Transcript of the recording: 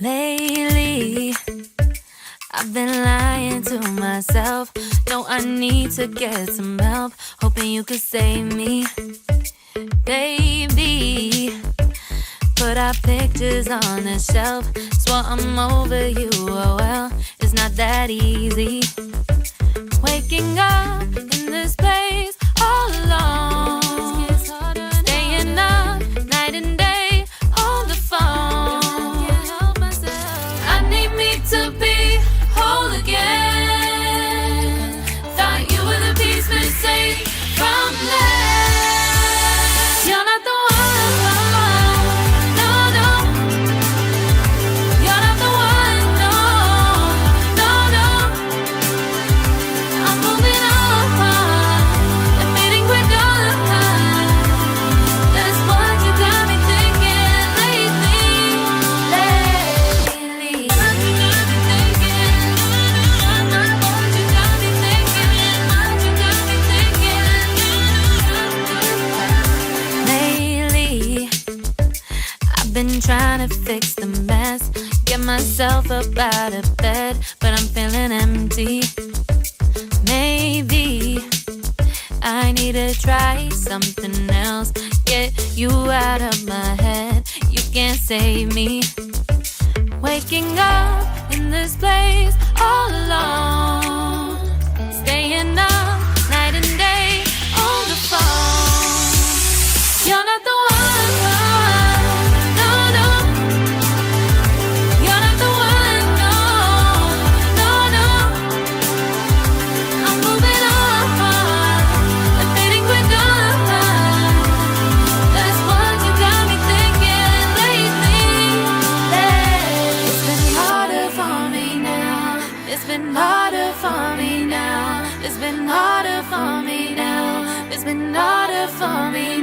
Lately, I've been lying to myself. No, I need to get some help. Hoping you could save me, baby. Put our pictures on the shelf. Swore I'm over you, oh well, it's not that easy. Waking up in this place all alone. Staying up night and day on the phone. I need me to be whole again. Thought you were the piece missing from last. You're not the been trying to fix the mess, get myself up out of bed, but I'm feeling empty. Maybe I need to try something else, get you out of my head. You can't save me. Waking up in this place all alone, staying up night and day on the phone. You're not the one. It's been harder for me now. It's been harder for me now. It's been harder for me